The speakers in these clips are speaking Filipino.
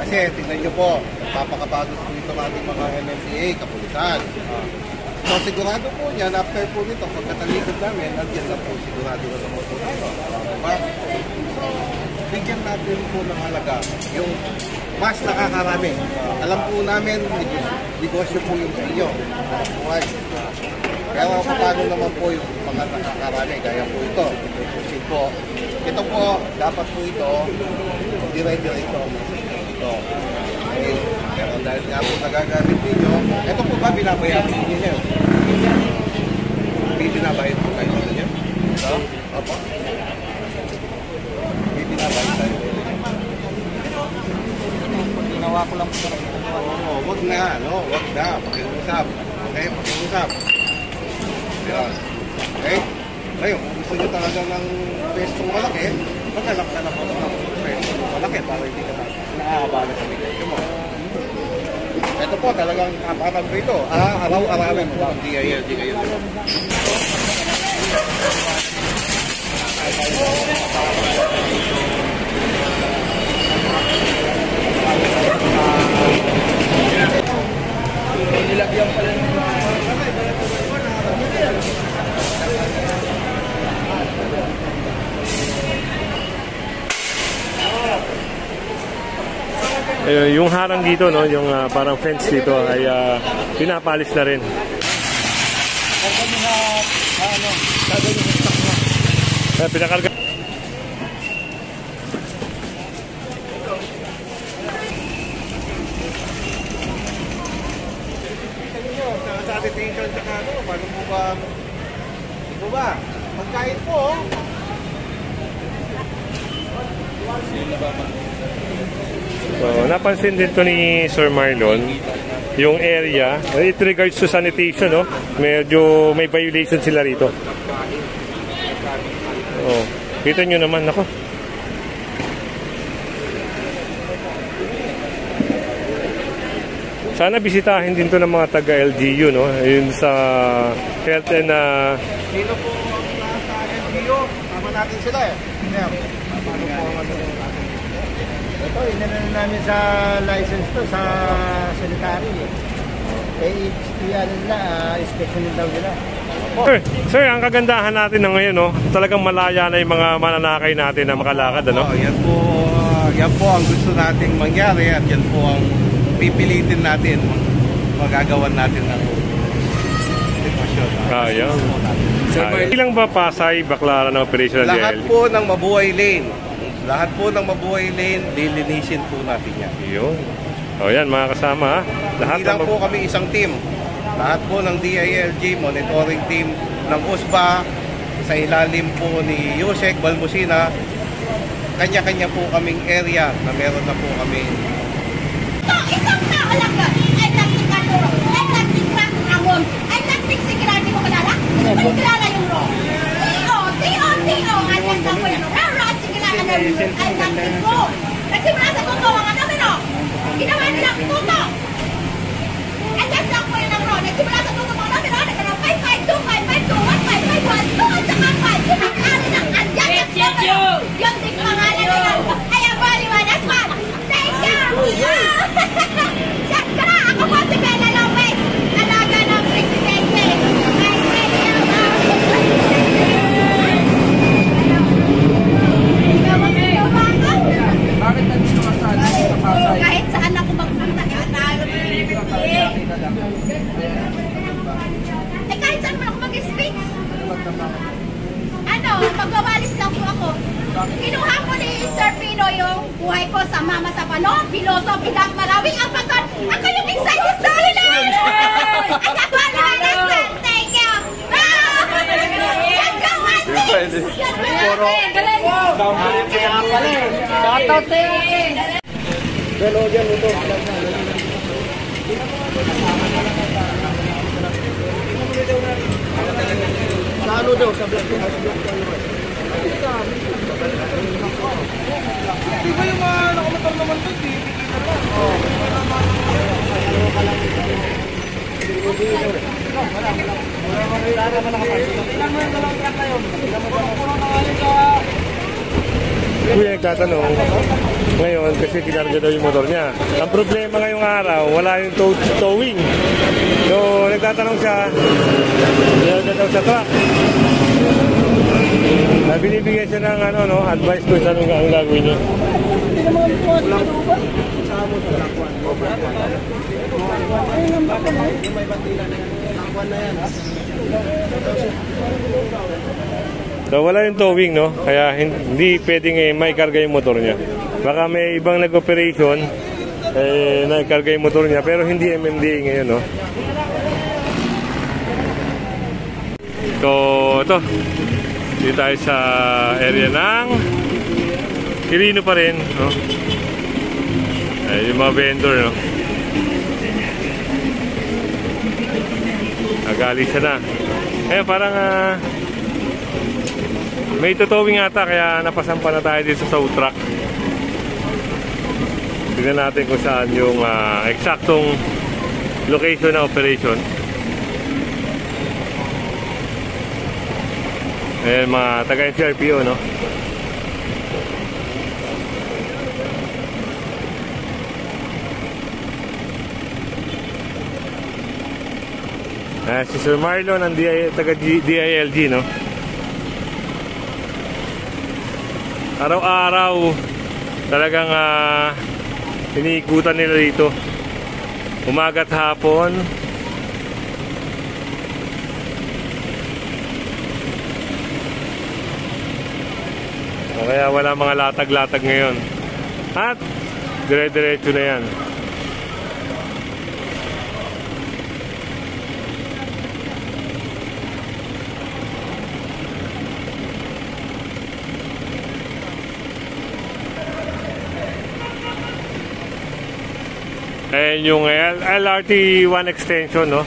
Kasi tingnan nyo po, papakapagod po ito ng ating mga MMDA, kapulisan. So sigurado po yan, after po nito, pagkatalikod namin, nandiyan na po, sigurado na naman po tayo. Diba? So, bigyan natin po ng halaga yung mas nakakarami. Alam po namin, negosyo po yung sa inyo. Pero paano naman po yung mga nakakarami, gaya po ito. Ito po, dapat po ito, dire-diretso. Ito. Okay. Pero dahil nga po nagagamit ninyo, ito po ba binabayaran ninyo? May binabayad po kayo ninyo? Ito? Opo. May binabayad tayo. Ginawa ko lang po. Oo, wag na, no? Wag na. Pakiusap. Okay, pakiusap. Yan. Okay? Ngayon, kung gusto nyo talaga ng pwestong malaki, maghanap ka na po ng pwestong malaki para hindi ka nakakabala sa negosyo mo. Ito po, talagang kaparan ko ito. Araw-arawin po ang DILG kayo. Nilagyan pala ng yung harang dito, no, yung parang fence dito ay pinapalis na rin. Pinakarga. Sa detention tsaka ano, paano po ba? Ito ba? Pagkain po, So, napansin din to ni Sir Marlon, yung area, it regards to sanitation, no? Medyo may violation sila rito. Oh, kita nyo naman, ako. Sana bisitahin din to ng mga taga-LGU, no? Yun sa health and sino po ang nasa LGU? Tama natin sila eh. Paano po ang ano? ito, inano namin sa license to sa sanitary. Yan nila, inspection daw nila. Sir, ang kagandahan natin na ngayon, no? Talagang malaya na yung mga mananakay natin na makalakad, ano? Yan po ang gusto nating mangyari at yan po ang pipilitin natin, magagawan natin ng sitwasyon. Yan. Ilang ba Pasay, Baclaran ng operation ng DILG? Lahat po ng Mabuhay Lane. Lahat po ng Mabuhay Lane, lilinisin po natin yan. Yun. O yan, mga kasama, ha? Lahat hindi lang po kami isang team. Lahat po ng DILG, monitoring team ng USBA, sa ilalim po ni Yusek Balmusina, kanya-kanya po kaming area na meron na po kami. Isang tao lang ba? Ay, nagting katuro. Ay, nagting ramon. Ay, nagting sigurado mo kalala? May kilala yung ro. T.O. Anyan ka po yung ro. At sigurado na yung ay, nagting ro. Nagsimula sa tuto, mga kami, no? Ginawa nilang tuto. At lang po yun ang ro. Nagsimula sa tuto, mga kami, no? Nagkana 552, 552, 1552, at saka 5. Ang ari ng andyan. Yung ting pangalan nila. Ay, ang baliwanas man. Thank you! Siyempre, ako po si Bella Lopez, alaga ng presidente. Bakit nandito ka sa Pasay? Kahit saan ako magpunta, kahit saan mo ako mag-speak. Ano, magwawalis lang po ako. Kinuha ko ni Sir Pino yung buhay ko sa Mama sa Pano, Piloso, Pidak, Marawing, Ampaton. Ako yung excited storyline! At ako ang liwanag. Thank you! Yan ka, Wendy! Shoutout sa'yo! Pero dyan ito. Sa ano daw? Sa block. Di ba yung mga nakamotor naman ito? Bibigyan na lang. Oo. Kuya, nagtatanong. ngayon kasi kinarga daw yung motor niya. Ang problema ngayong araw, wala yung towing. So, nagtatanong siya, kinarga daw sa truck. Binibigyan siya ng advice ko sa ang gagawin niya. So wala yung towing, no? Kaya hindi pwedeng maikarga yung motor niya. Baka may ibang nag-operation naikarga yung motor niya pero hindi MMDA ngayon, no? So ito, dito tayo sa area ng Quirino pa rin, no? Yung mga vendor, no? Nagali siya na. Parang may tutowing ata kaya napasampa na tayo dito sa truck. Tignan natin kung saan yung eksaktong location na operation. Mga taga-NCRPO, no? Si Sir Marlon ang taga-DILG, no? Araw-araw talagang iniikutan nila dito. Umaga at hapon. Kaya wala mga latag-latag ngayon. At dire-diretso na yan. And yung LRT 1 extension, no?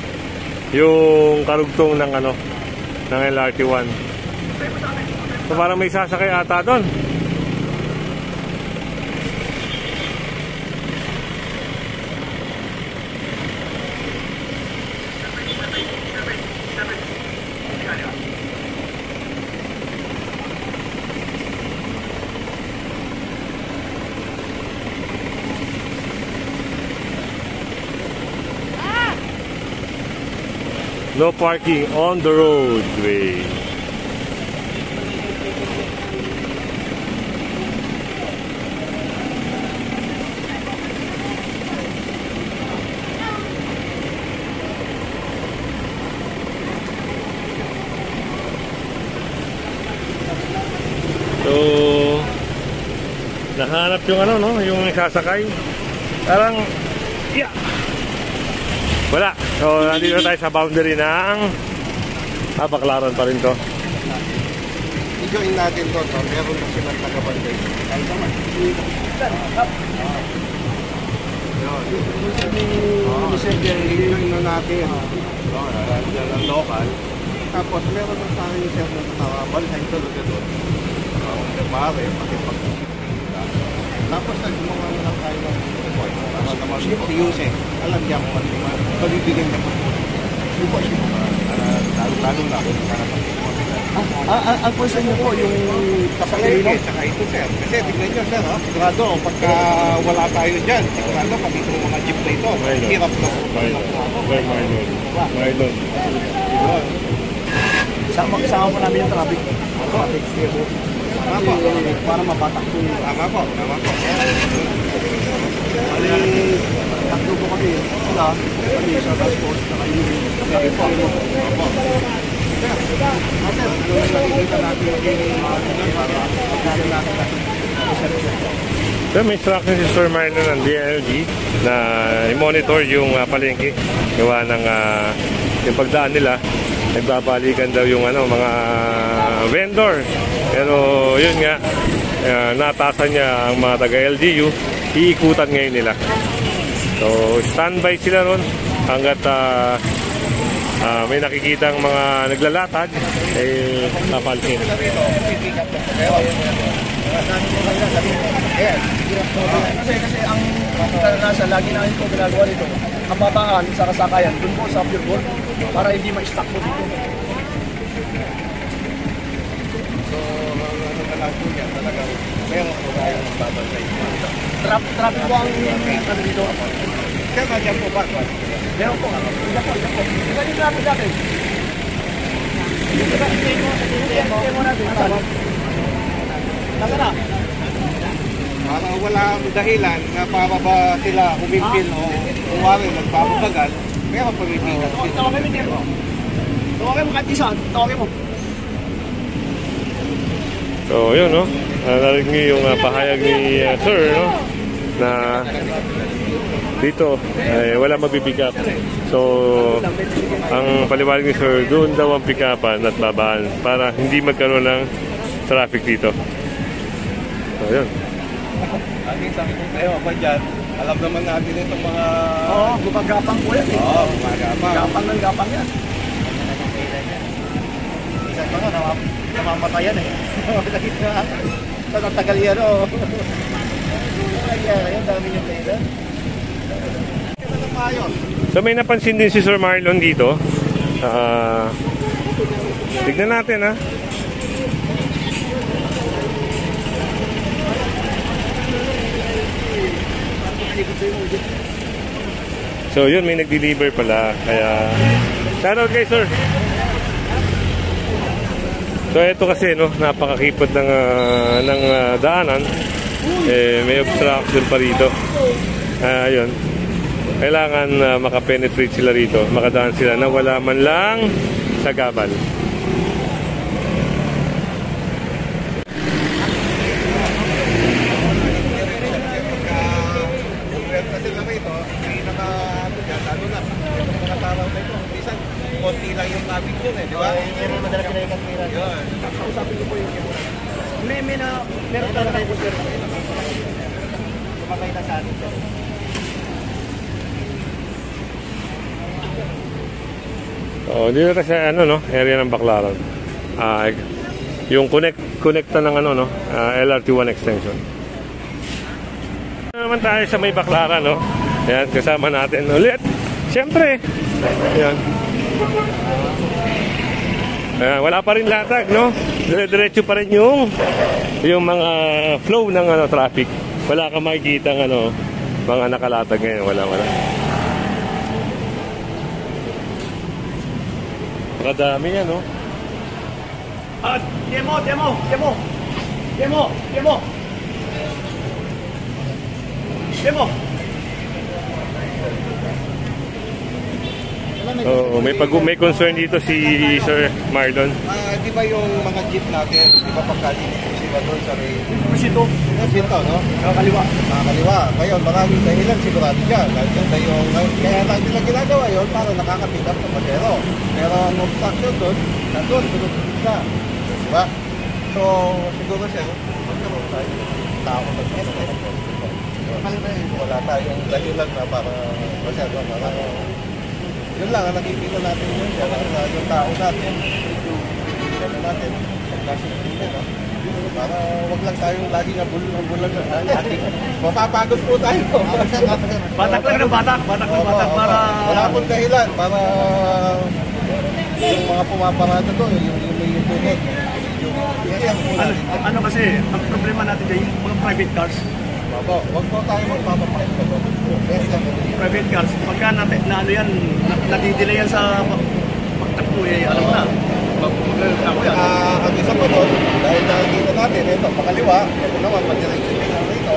Yung karugtong ng ng LRT 1. So parang may sasakay ata doon. No parking on the roadway. So, nahanap yung yung sasakay. Parang, yeah. Wala. So, nandito tayo sa boundary ng Baclaran pa rin to. I-join natin to. Meron na silang taga-bantay. Kahit naman. I-join na natin. Nandiyan ang local. Tapos, meron na tayo siya ng bantay talaga doon. Mare, tapos, nagmuha na lang tayo ng para naman use alam niya kung ano yung pabibigyan niya po. Lalo na kung ang question niyo po, yung kapatid saka ito, sir. Kasi tignan niyo, sir, sigurado, pagka wala tayo dyan, sigurado, pag itong mga jeep na ito, hirap na po. Marlon. Sama po namin yung traffic. Tama po. Para mapatak po. Tama po. Takbo po kami. Sila, kami sa transport, saka yung nakikita natin yung para pagkano natin So, may instruction si Sir Marlon ng DILG na i-monitor yung palengke. Gawa ng yung pagdaan nila. Nagbabalikan daw yung mga vendor. Pero yun nga, natasan niya ang mga taga-LGU, iikutan ngayon nila. So, standby sila ron hanggat may nakikitang mga naglalatag, napalsin. Kasi ang karanasan, lagi namin po ginagawa dito, kababaan sa kasakayan, dun po sa pure gold, para hindi ma-stack po dito. So, ano na lang po yan, talagang meron po tayong babantay. Traffic po ang ano dito. Sir, nandiyan po ba? Meron po. Diyan po. Ilan yung traffic natin? Stay mo natin. Nasaan na? Parang walang dahilan na para ba sila umimpil o kuwari magbabagal, meron pamimigas. Tawagin mo, Tero. Tawagin mo kahit isa. Tawagin mo. So, yun, no? Narinig niyo yung pahayag ni Sir, no? Na dito, wala mag-pick up. So, ang paliwanag ni Sir, doon daw ang pick upan at babaan para hindi magkaroon ng traffic dito. So, yun. Tayo pa dyan, alam naman natin itong mga... Oo, gumagapang po yan. Oo, gumagapang. Gapang ng gapang yan. Minsan pa nga, namamatayan eh. Tagal yan o. Ang dami niyong pera. So, may napansin din si Sir Marlon dito. Tignan natin, ha? So yun, may nag-deliver pala. Kaya shoutout kay Sir. So ito kasi, no, napakakipot ng daanan. May obstruction pa rito. Ayun. Kailangan makapenetrate sila rito. Makadaan sila na wala man lang sagabal. Konti lang yung traffic dun eh, di ba? Meron madala kinaikat pera. Yun. Kausapin ko po yung meron talaga tayo po sir. Kumagay na sa atin sir. Oh, dito kasi ano, no, area ng Baclaran. Yung connecta ng ano, no, LRT1 extension. Naman tayo sa may Baclaran, no. Yan, kasama natin ulit. Siyempre. Yan. Wala pa rin latag, no? Diretso pa rin yung mga flow ng ano, traffic. Wala kang makikita ng ano, mga nakalatag ngayon. Wala. Kadami yan, no? Demo! Oh, may concern dito si Sir Marlon. Di ba yung mga jeep natin, di ba pagkalimit po sila doon sa may... Pusito. Pusito, no? Kaliwa. Kaliwa. Ngayon, maraming dahilan sigurado dyan. Kaya lang nila ginagawa yun para nakaka-pick up ng pasero. Pero ang obstruction doon, nandun, siya. Diba? So, siguro siya, magkaroon tayo. Tao mag-SS. Wala tayong dahilan na para masyado. Yun lang, ang nakikita natin yun. Yung tao natin, yung natin, para wag lang tayong lagi na bulan na ating mapapagod po tayo. Batak lang ng batak. Batak para... Wala pong dahilan para yung mga pumaparada doon, yung bunot. Ano kasi, ang problema natin dyan, yung mga private cars. Wag po tayo magpapapakita doon. Private cars, pagka na ano yan, nadidelay yan sa pagtakbo eh, alam mo na. Ako yan. Ang isa po doon, dahil nakikita natin, ito, pakaliwa, ito naman, mag-direction din ang rito.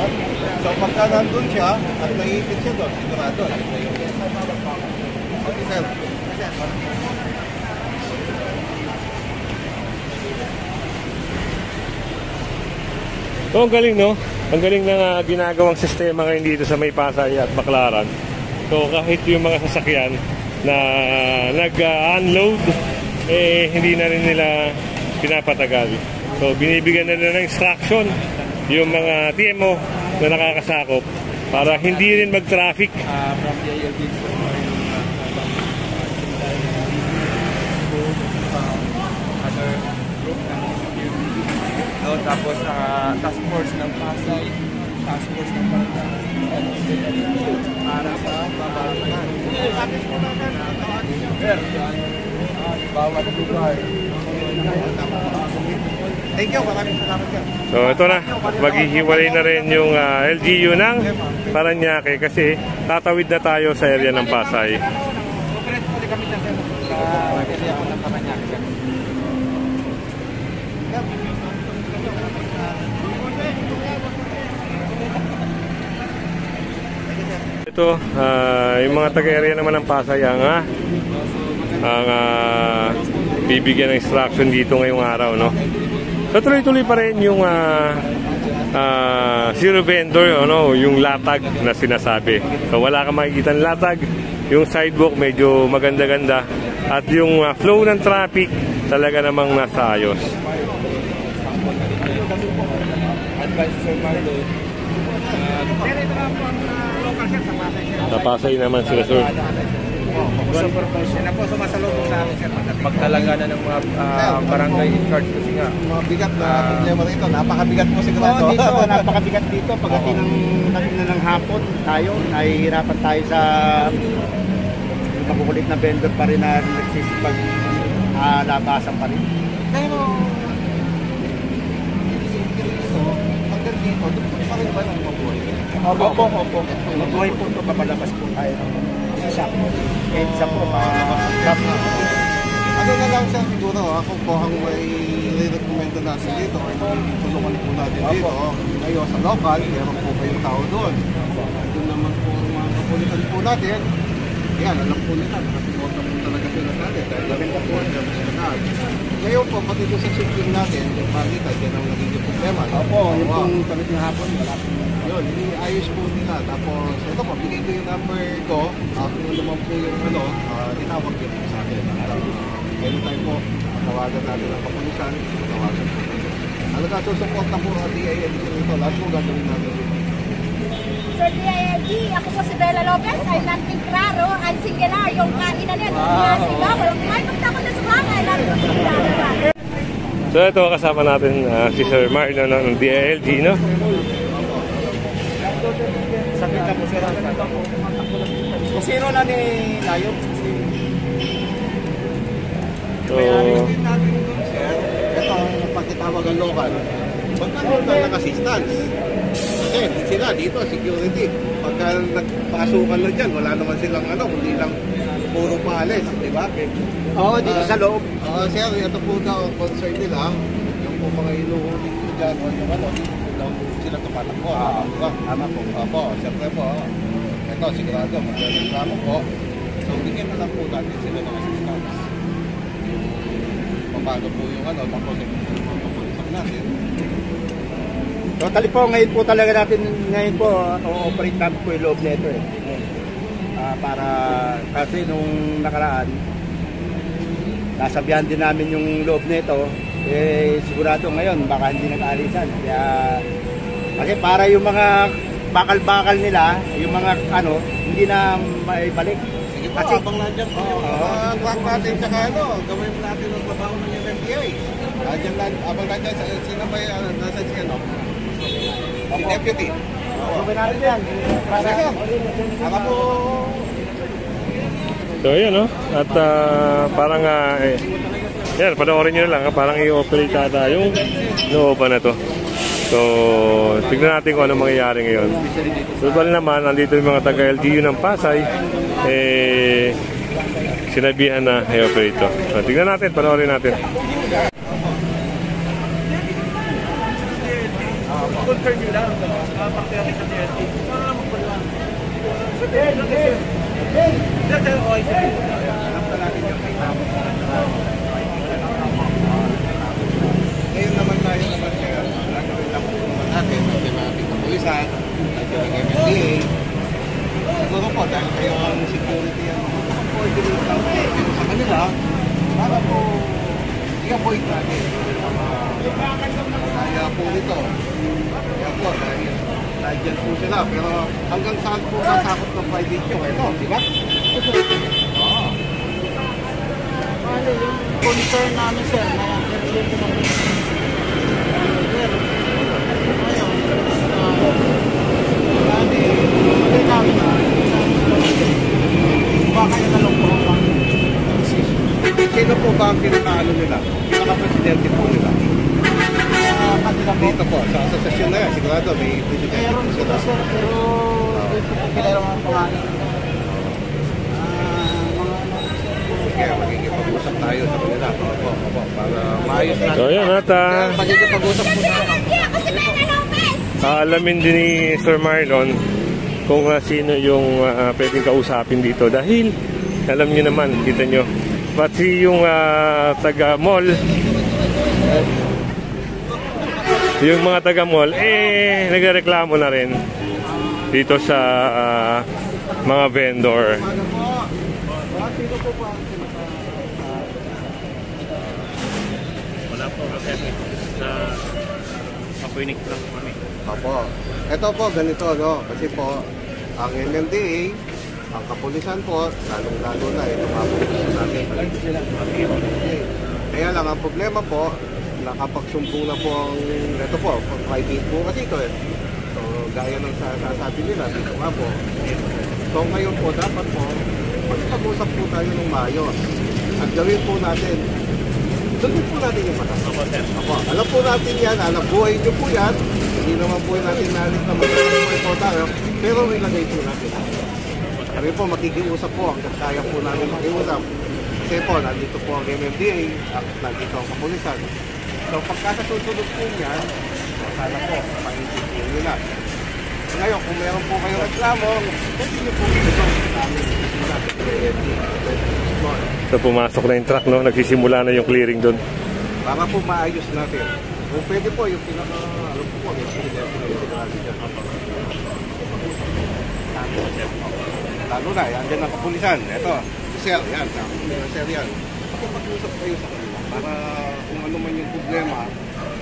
So pagka nandun siya, at naiipit siya doon, sigurado. Okay, sir. So, ang galing, no? Ang galing ng ginagawang sistema ngayon dito sa may Pasay at Baclaran. So, kahit yung mga sasakyan na nag-unload, hindi na rin nila pinapatagal. So, binibigyan na nila ng instruction yung mga TMO na nakakasakop para hindi rin mag-traffic. From the ALB other group ng security. Tapos task force ng Pasay, task force ng Barangay, para sa babalangan. Bawat lugar. Thank you, maraming salamat sir. So ito na, maghihiwalay na rin yung LGU ng Parañaque kasi tatawid na tayo sa area ng Pasay. Operate po kami dyan sir. Sa area ko ng Parañaque sir. Ito, yung mga taga-area naman ng Pasay ang bibigyan ng instruction dito ngayong araw, no? So tuloy-tuloy pa rin yung zero vendor, ano, yung latag na sinasabi. So wala kang makikita ng latag, yung sidewalk medyo maganda-ganda at yung flow ng traffic talaga namang nasa ayos. Advice Sir Marlo. Sa Pasay naman sila, sir. Supervision na po sumasalubong sa amin sir. Pagtalaga na ng mga barangay in charge kasi nga. Mabigat na problema rito, napakabigat po sigurado. Oo, dito, napakabigat dito. Pagdating ng hapon, tayo, nahihirapan tayo sa makukulit na vendor pa rin na nagsisipag labasan pa rin. Pero, hanggang dito, doon pa rin ba ng mabuhay? Opo. Mabuhay po ito, papalabas po tayo. Isa po. Isa po, papalabas po. Ano na lang siya siguro, ako po ang may re-recommenda natin dito or tulungan po natin dito. Ngayon sa local, meron po kayong tao doon. Doon naman po ang mga kapulitan po natin. Yan, alam po nila, nakasimutan po talaga sila natin. Dahil maganda po ang national. Ngayon po, pati doon sa shipping natin, yung palitan, yan ang naging problema. Opo, yung pong talit ng hapon, wala po. Yun, iniayos po nila. Tapos, ito po, bigay ko yung number ko. Kung naman po yung tinawag yun po sa akin. Anytime po, tawagan natin ang kapulisan, tawagan po natin. Alaga, susuporta po ang DILG nito. Lahat po gagawin natin. Sir DILG, ako po si Bella Lopez. I'm Nanting Claro. I'm singular. Yung kainan yan. May punta ko na sa mga. Nanting Claro. So ito, kasama natin si Sir Marlo ng DILG, no? Sakit na po sila. Kung sino na ni Layo? So, Din natin doon, sir. Ito, pagkitawag ang local. Magkaroon lang ng assistance. Kasi sila dito, security. Pagka nagpasukan lang dyan, wala naman silang kundi lang puro paalis, di ba? Oo, dito sa loob. Sir, ito po daw ang concern nila. Yung po mga inuhuli nyo dyan, o yung dito daw sila tumatakbo. Tama po. Opo, siyempre po. Ito, sigurado, magreklamo po. So, bigyan na lang po natin sila ng assistance. Paano po yung tapos yung papulisan natin. Totally po, ngayon po talaga natin, ngayon po, o-operate natin po yung loob nito eh. Para, kasi nung nakaraan, nasabihan din namin yung loob nito, sigurado ngayon, baka hindi nag-aalisan. Kaya, kasi para yung mga bakal-bakal nila, yung mga hindi na maibalik. Sige po, abang nandiyan po. Track natin tsaka gawin natin ang trabaho ng MMDA. Abang nandiyan, sino ba nasa si Si Deputy. Gawin natin yan. Ako po. so yun, no? At parang, yan, panoorin nyo na lang, parang i-operate ata yung looban na to. So, tignan natin kung ano mangyayari ngayon. Total naman, nandito yung mga taga-LGU ng Pasay, sinabihan na i-operate to. So, tignan natin, panoorin natin. Confirm nyo lang. Pagkakit sa DLT. Para lang magpaliwan. Ngayon naman tayo naman kaya nagawin lang po naman natin natin ating kapulisan, natin ang MMDA. Siguro po dahil kayo ang security ang coordinate lang po sa kanila para po i-avoid natin kaya po nito. Kaya po dahil dyan po sila pero hanggang saan po nasakot ng private nyo ito, di ba? Oo. Ano yung concern namin sir na Sino po ba ang pinakaano nila? Pinaka-presidente po nila? dito po, sa asosasyon na yan, sigurado may bibigay Meron dito sila sila. sir, pero dito po kilala mga pangalan. Sige, magkikipag-usap tayo sa kanila. Opo, para maayos natin. So yun at Magkikipag-usap po tayo. Hindi ako si Mena Lopez. alamin din ni Sir Marlon kung sino yung pwedeng kausapin dito dahil alam niyo naman, kita nyo pati yung taga-mall yung mga taga-mall nagreklamo na rin dito sa mga vendor. Wala po kasi sa papuinik lang kami. Opo. Ito po, ganito, no? Kasi po, ang MMDA, ang kapulisan po, lalong-lalo na, ito mapulisan natin. Okay. Kaya lang, ang problema po, nakapagsumbong na po ang, ito po, private po kasi ito eh. So, gaya ng sasabi nila, dito nga po. So, ngayon po, dapat po, magpag-usap po tayo ng maayos. At gawin po natin, gawin po natin yung mata. Opo, alam po natin yan, alam buhay nyo po yan. Hindi naman po natin nalit na magkakaroon po tayo, pero ilagay po natin. Kami po, makikiusap po, hanggang kaya po namin makiusap. Kasi po, nandito po ang MMDA, at nandito ang kapulisan. So, pagka sa susunod po yan, sana po, paintindihan nyo na. Ngayon, kung meron po kayong reklamo, pwede nyo po ito sa amin. So pumasok na yung truck, no? Nagsisimula na yung clearing doon. Para po maayos natin. Kung pwede po, yung pinaka, alam po, yung pinaka dyan. Lalo na, yan dyan ang kapulisan. Ito, sir, yan. Sir, yan. Pakipag-usap kayo sa kanila para kung ano man yung problema.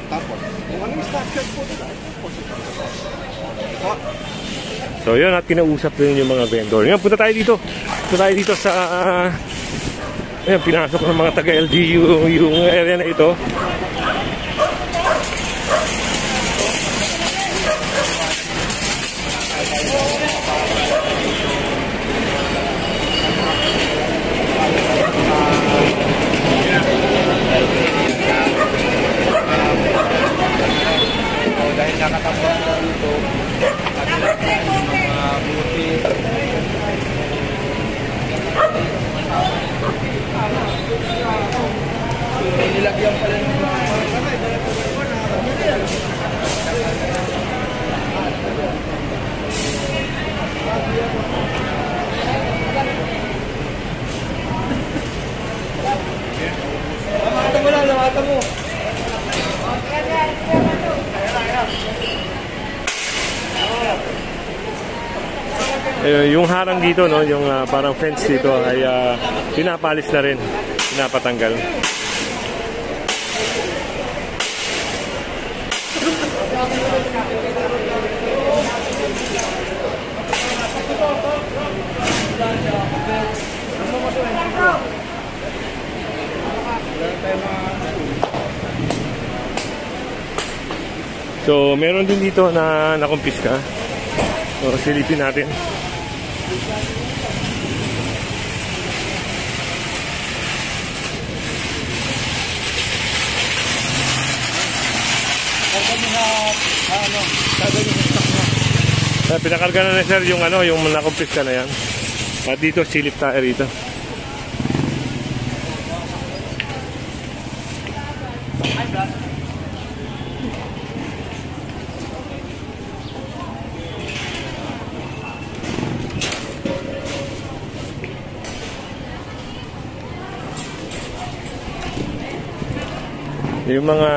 Tapos, kung ano yung structure po nila, tapos ito. So yun, at kinausap din yung mga vendor. Ngayon, punta tayo dito. Punta tayo dito sa ayan, pinasok ng mga taga-LGU yung area na ito. Dahil nakatapos na ito, mga buti. Nilagyan pala ng lamata mo. Yung harang dito, no, yung parang fence dito ay pinapalis na rin, pinapatanggal. So, meron din dito na nakumpiska. So, silipin natin. Pinakarga na sir yung yung nakumpiska na yan. At dito silip tayo rito. Yung mga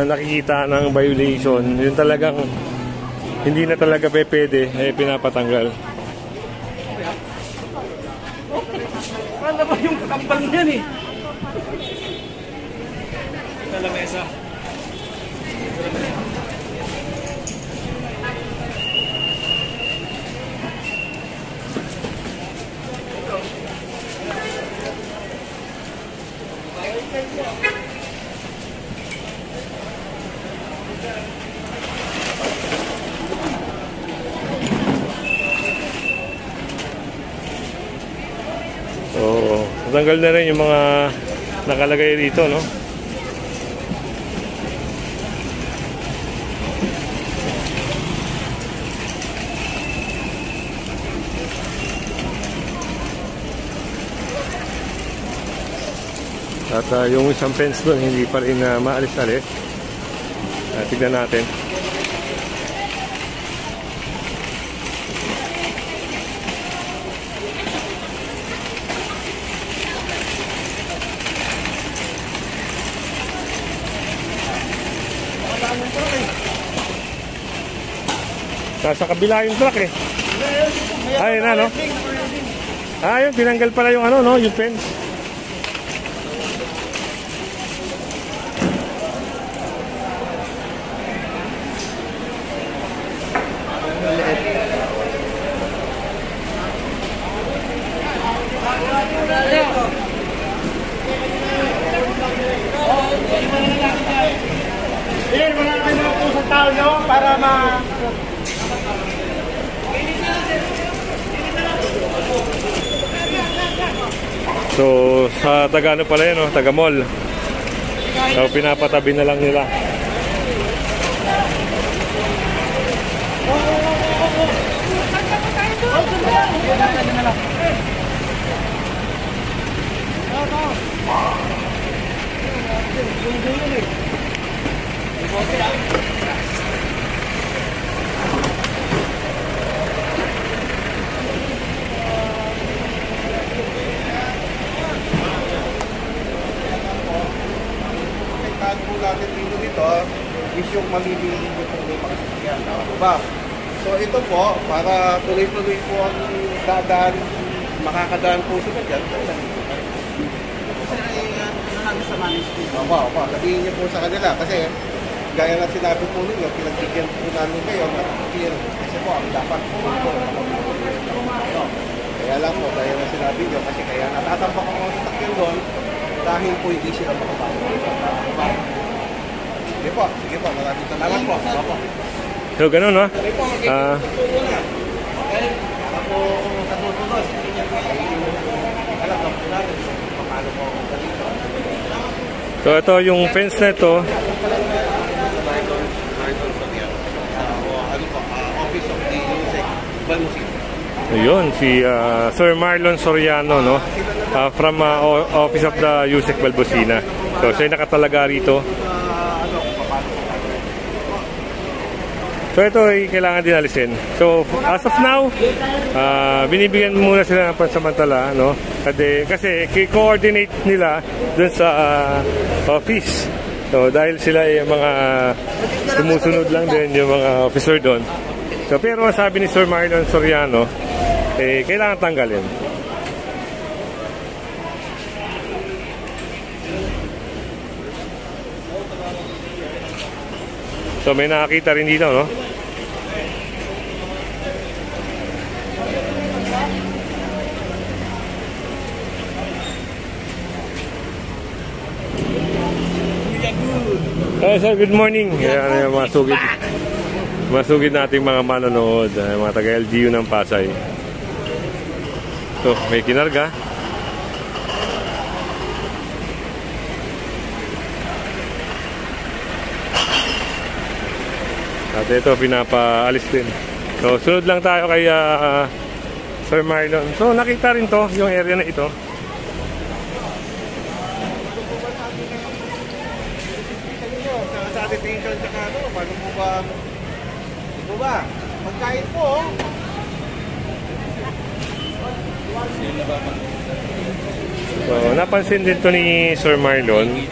nakikita ng violation, yun talagang hindi na talaga pwede, pinapatanggal. Ano ba yung kakambal niyan eh? Sa lamesa. So, natanggal na rin yung mga nakalagay dito, no? At yung isang fence doon hindi pa rin maalis-alis. Tignan natin. Nasa kabila yung truck eh. Ayun na, no? Ayun, tinanggal pala yung ano, no? Yung fence. Ilan mo na kayo mga pusang tao nyo para So, sa taga ano pala yun, no? Taga mall. So, pinapatabi na lang nila. Ang po natin dito is yung mamimili nyo kung may mga sasakyan. Tama po ba? So ito po, para tuloy-tuloy po ang dadaan, makakadaan po sila dyan. Opo, sabihin niyo po sa kanila kasi gaya na sinabi po ninyo, pinagbigyan po namin kayo na kasi po ang dapat po kaya lang po, gaya na sinabi niyo kasi kaya natatampak ang mga sasakyan doon dahil po hindi sila makapasok. Sige po, maraming salamat po. So, ganun, no? Okay, ako sa susunod. Alam na po natin kung paano po dito. So, ito yung fence na ito. Office of the USEC Balmusina. Yun, si Sir Marlon Soriano, no? From Office of the USEC Balbusina. So, siya nakatalaga rito. So, ito ay kailangan din alisin. So, as of now, binibigyan muna sila ng pansamantala, no? Kasi i-coordinate nila dun sa office. So, dahil sila ay mga sumusunod lang din yung mga officer doon. So, pero sabi ni Sir Marlon Soriano, kailangan tanggalin. So, may nakakita rin dito, no? Sir, good morning. Yan, masugid nating mga manonood, mga taga-LGU ng Pasay. So, may kinarga. At ito, pinapaalis din. So, sunod lang tayo kay Sir Marlon. So, nakita rin to, yung area na ito. Sa detention sa kano, paano po ba? Ito ba? Pagkain po. So, napansin din to ni Sir Marlon,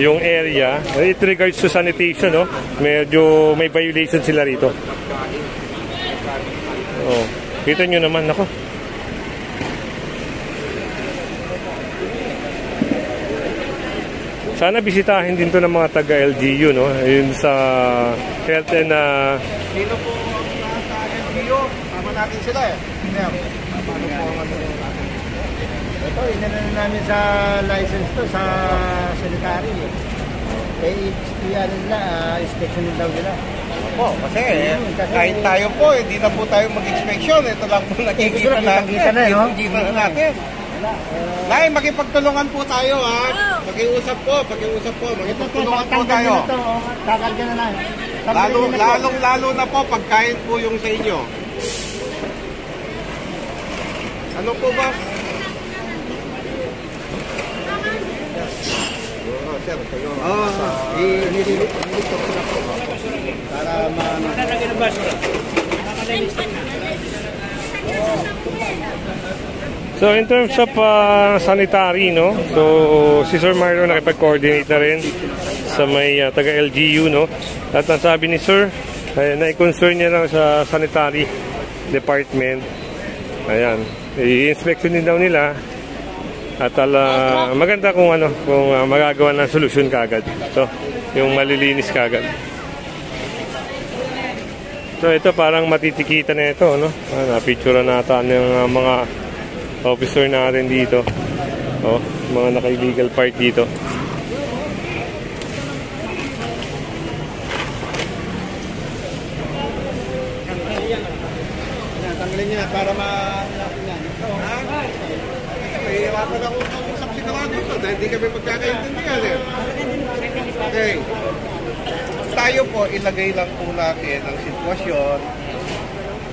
yung area, it regards to sanitation, no? Medyo may violation sila rito. Oh, kita nyo naman, ako. Sana bisitahin din to ng mga taga-LGU, no? Yun sa health and Sino po sa LGU? Tama natin sila eh. Paano po ang ano natin? ito, inano namin sa license to sa sanitary. Yan nila, inspection nila nila. Po, kasi kahit tayo po, hindi na po tayo mag-inspection. Ito lang po nakikita natin. Nakikita na natin. Nay, makipagtulungan po tayo ha. Pag-iusap po. Makipagtulungan po tayo. Kakarga na lang. Lalong-lalo na po pagkain po yung sa inyo. Ano po ba? sir. Kayo, Nililito ko na po. Para So in terms of sanitary, no? So si Sir Marlon nakipag-coordinate na rin sa may taga-LGU, no? At ang sabi ni Sir, na-concern niya lang sa sanitary department. Ayan, i-inspection din daw nila. At maganda kung kung magagawa ng solusyon kagad. So, yung malilinis kagad. So ito parang matitikita na ito, no? Na-picture na natin yung mga officer natin dito. Oh, mga naka-illegal part dito. tanggalin niya para natin yan. Mahirapan ako mag-usap si Kawag dito dahil hindi kami pagkakaintindihan eh. Okay. Tayo po, ilagay lang po natin ang sitwasyon.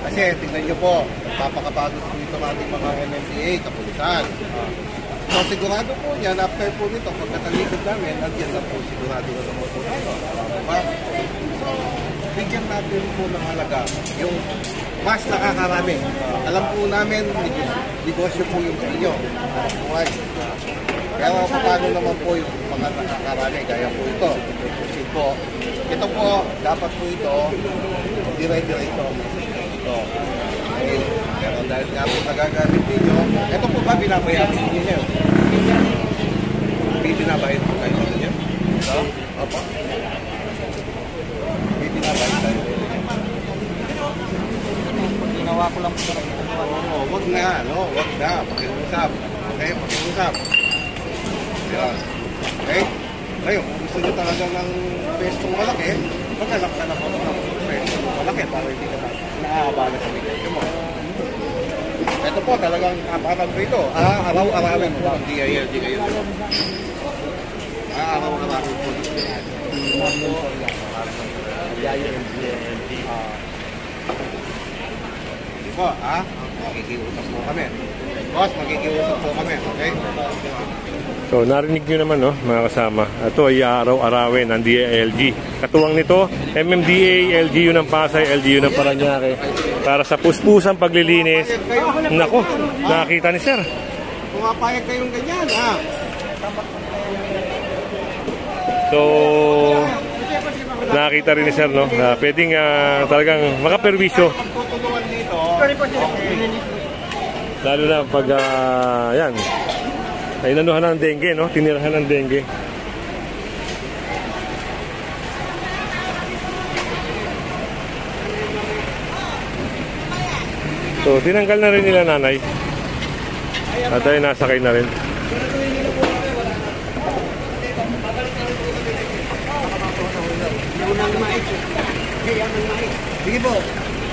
Kasi tingnan nyo po, papakapagod po ito ng ating mga MMDA, kapulisan. So sigurado po yan, after po nito, pagkatalikod namin, nandiyan na po sigurado na naman po tayo. Diba? So, bigyan natin po ng halaga yung mas nakakarami. Alam po namin, negosyo po yung sa inyo. Buhay. Pero paano naman po yung mga nakakarami, gaya po ito. Kasi po, ito po, dapat po ito, dire-direito. So, pero dahil nga po nagagamit ninyo, ito po ba binabayaran ninyo? Hindi binabayad po kayo ninyo? So, opo. Hindi binabayad tayo. Ginawa ko lang po. Wag na, wag na. Pakiusap. Okay, pakiusap. Yan. Okay? Ngayon, kung gusto nyo talaga ng pestong malaki, maghanap ka na po ng pestong malaki para hindi ka nakakabala sa negosyo mo. Ito po talagang aparang rito. Araw-arawin po ang DILG kayo. Araw-arawin po. Hindi po, Makikiusap po kami. Boss, makikiusap po kami, okay? So narinig nyo naman, no, mga kasama. Ito ay araw-arawin ng DILG. Katuwang nito, MMDA, LGU ng Pasay, LGU ng Parañaque. Para sa puspusang paglilinis. Nako, nakakita ni Sir. Pumapayag kayong ganyan, ha? So, nakakita rin ni Sir, no, na pwedeng talagang makaperwisyo. Pagtutulungan dito, Lalo na pag, yan, ay nanuhan ng dengue, no? Tinirahan ng dengue. So, tinanggal na rin nila nanay. At ay nasakay na rin. sige po.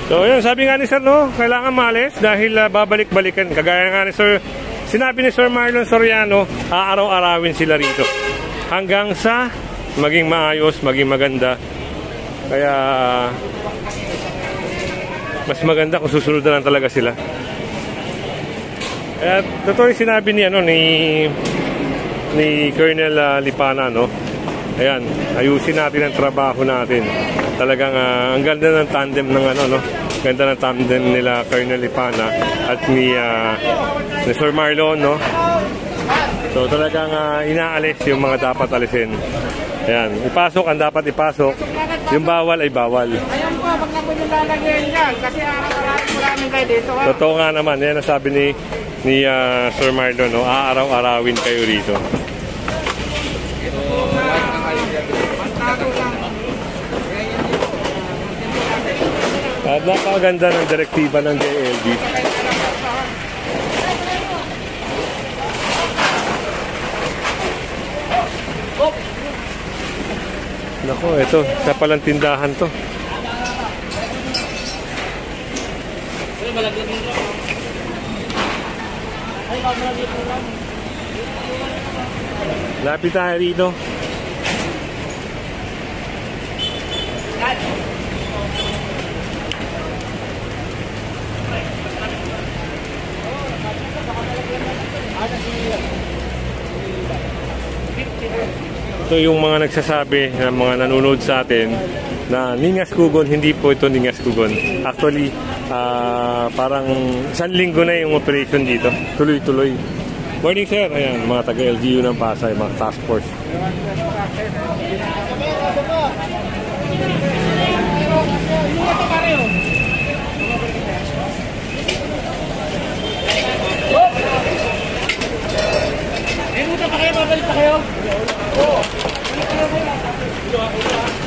So, yun, sabi nga ni Sir, no, kailangan maalis dahil babalik-balikan. Kagaya nga ni Sir, sinabi ni Sir Marlon Soriano, aaraw-arawin sila rito. Hanggang sa maging maayos, maging maganda. Kaya, mas maganda kung susunod na lang talaga sila. Kaya, totoo yung sinabi ni, ni Colonel Lipana, no? Ayan, ayusin natin ang trabaho natin. Talagang ang ganda ng tandem ng no? Ganda ng tandem nila Colonel Lipana at ni Sir Marlon, no? So talagang inaalis yung mga dapat alisin. Ayan, ipasok ang dapat ipasok. Yung bawal ay bawal. Ayan po, wag na po yung lalagyan yan kasi maraming kayo dito. Totoo nga naman, yan ang sabi ni Sir Marlon, no? Aaraw-arawin kayo rito. At napakaganda ng direktiba ng DILG. Nako, ito, sa palang tindahan to. Lapit tayo rito. Ito yung mga nagsasabi na mga nanonood sa atin na Ningas Kugon, hindi po ito Ningas Kugon. Actually, parang 1 linggo na yung operation dito. Tuloy-tuloy. Morning sir, ayan, mga taga-LGU ng Pasay, mga task force.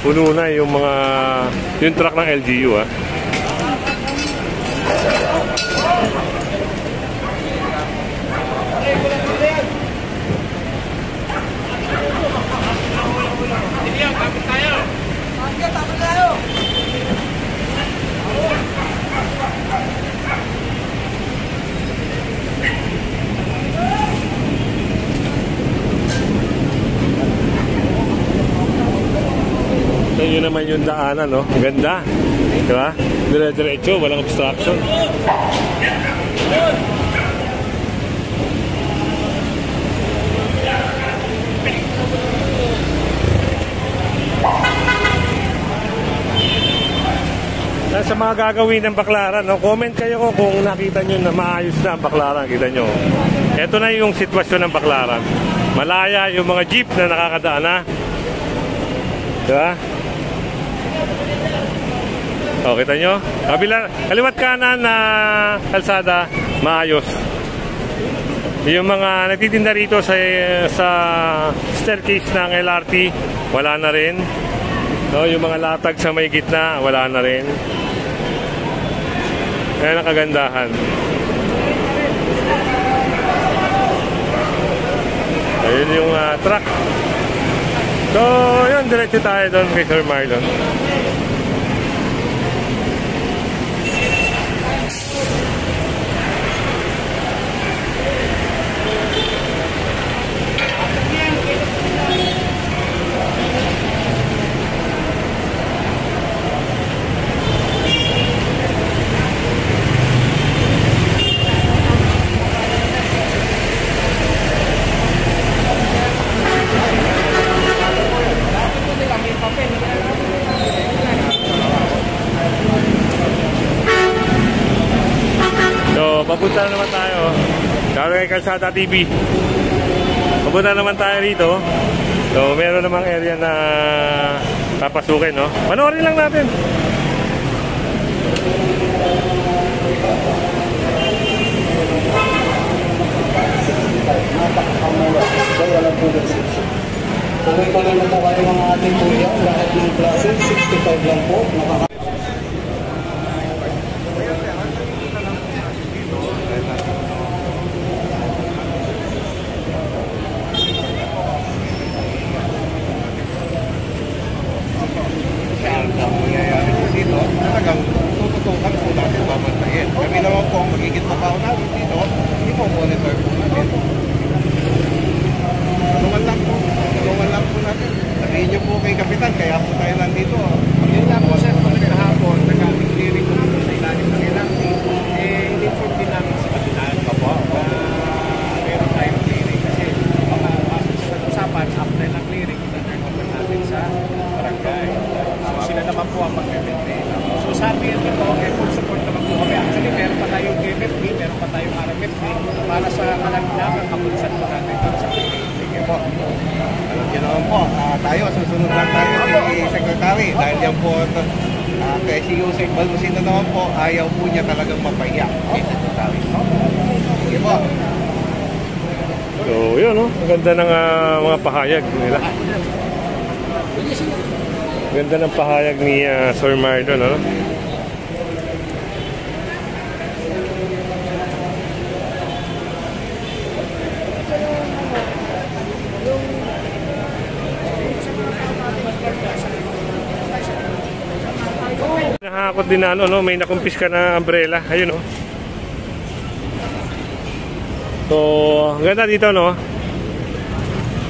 Puno na yung truck ng LGU ah. So yun naman yung daanan, no? Ang ganda. Diba? Dire-diretso, walang obstruction. Sa mga gagawin ng Baclaran, no? Comment kayo kung nakita nyo na maayos na ang Baclaran. Kita nyo. Ito na yung sitwasyon ng Baclaran. Malaya yung mga jeep na nakakadaan na. Diba? O, kita nyo? Kaliwat kanan na kalsada, maayos. Yung mga nagtitinda rito sa staircase ng LRT, wala na rin. No, yung mga latag sa may gitna, wala na rin. Kaya nakagandahan. Ayun yung truck. So, yun, diretso tayo doon kay Sir Marlon. Papunta na naman tayo. Dahil kay Kalsada TV. Papunta naman tayo rito. So, meron namang area na papasukin, no? Panoorin lang natin. Tuloy-tuloy na po kayo mga ating kuya. Lahat ng klase, 65 lang po. Talagang tututukan po natin, babantayin. Kami naman po ang magiging matao natin dito, hindi po monitor po natin. Tulungan lang po natin. Sabihin niyo po kay Kapitan, kaya po tayo nandito. Yun lang po sir, kung kahapon, nag-clearing ko po sa ilalim ng LRT, in-inform din namin sa Kapitan. Meron tayong clearing kasi sa usapan, after ng clearing, ita-turn over natin sa barangay. So sila naman po ang mag-maintain. So sa amin ito, full support naman po kami. Actually, meron pa tayong KMFB, meron pa tayong RMFB para sa kalaglagang kapulisan po natin sa clearing. Sige po. Alam niyo naman po, tayo, susunod lang tayo kay Secretary. Dahil yan po, kay si Yusek Balbusin na naman po, ayaw po niya talagang mapahiya kay Secretary. Sige po. So, yun, no? Ang ganda ng mga pahayag nila. Ganda ng pahayag ni Sir Marlon, no? Nakakot din na no? May nakumpis ka na umbrella. Ayun, no? So, ang ganda dito, no?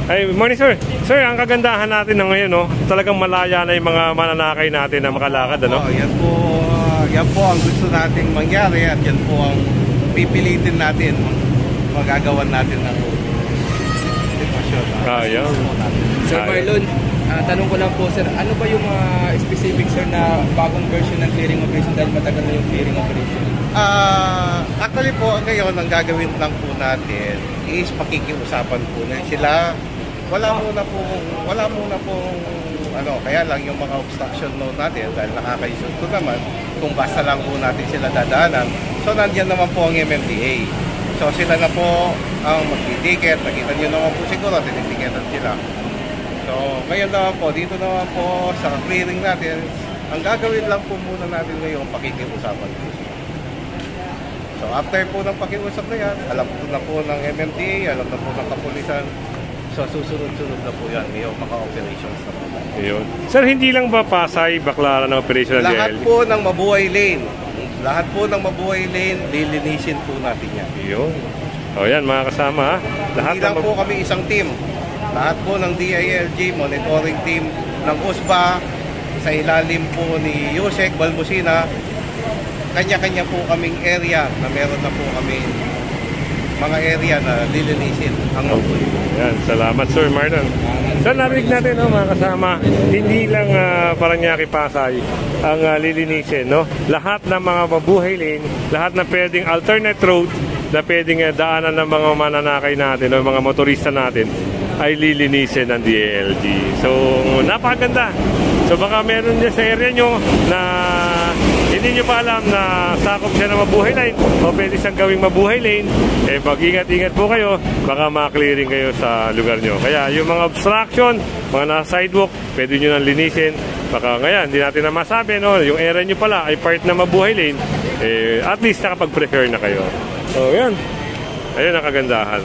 Ay, morning sir. Sir, ang kagandahan natin na ngayon, no? Talagang malaya na yung mga mananakay natin na makalakad, ano? Yan po ang gusto nating mangyari at yan po ang pipilitin natin, magagawan natin ng sitwasyon. Yan. Sir Marlon, tanong ko lang po sir, ano ba yung mga specific sir na bagong version ng clearing operation dahil matagal na yung clearing operation? Actually po, ngayon, ang gagawin lang po natin is pakikiusapan po na sila. Wala muna pong kaya lang yung mga obstruction note natin dahil nakakaisot ko naman kung basta lang po natin sila dadaanan. So, nandiyan naman po ang MMDA. So, sila na po ang magtitiket. Nakita nyo naman po siguro, tinitiketan sila. So, ngayon naman po, dito naman po sa clearing natin, ang gagawin lang po muna natin ngayon, pakikiusapan po. So, after po ng pakiusap na yan, alam po na po ng MMDA, alam na po ng kapulisan. So, susunod-sunod na po yan, yung mga operations na po. Ayun. Sir, hindi lang ba Pasay, Baclaran ang operation ng Lahat DL? po ng Mabuhay Lane. Lahat po ng Mabuhay Lane, lilinisin po natin yan. Ayun. O yan, mga kasama ha. Lahat Hindi lang po kami isang team. Lahat po ng DILG, monitoring team ng USBA, sa ilalim po ni Yusek Balbusina, kanya-kanya po kaming area na meron na po kami mga area na lilinisin ang Mabuhay. Yan, salamat Sir Marlon. So narinig natin mga kasama, hindi lang Parañaque Pasay ang lilinisin, no? Lahat ng mga Mabuhay Lane, lahat na pwedeng alternate road na pwedeng daanan ng mga mananakay natin o mga motorista natin ay lilinisin ng DILG. So napakaganda. So baka meron dyan sa area nyo na hindi nyo pa alam na sakop siya ng Mabuhay Lane o pwede siyang gawing Mabuhay Lane, mag-ingat-ingat po kayo, baka ma-clearing kayo sa lugar nyo. Kaya yung mga obstruction, mga nasa sidewalk, pwede nyo nang linisin. Baka ngayon, hindi natin na masabi, no? Yung area nyo pala ay part na Mabuhay Lane, at least nakapag-prepare na kayo. So yan, ayun ang kagandahan.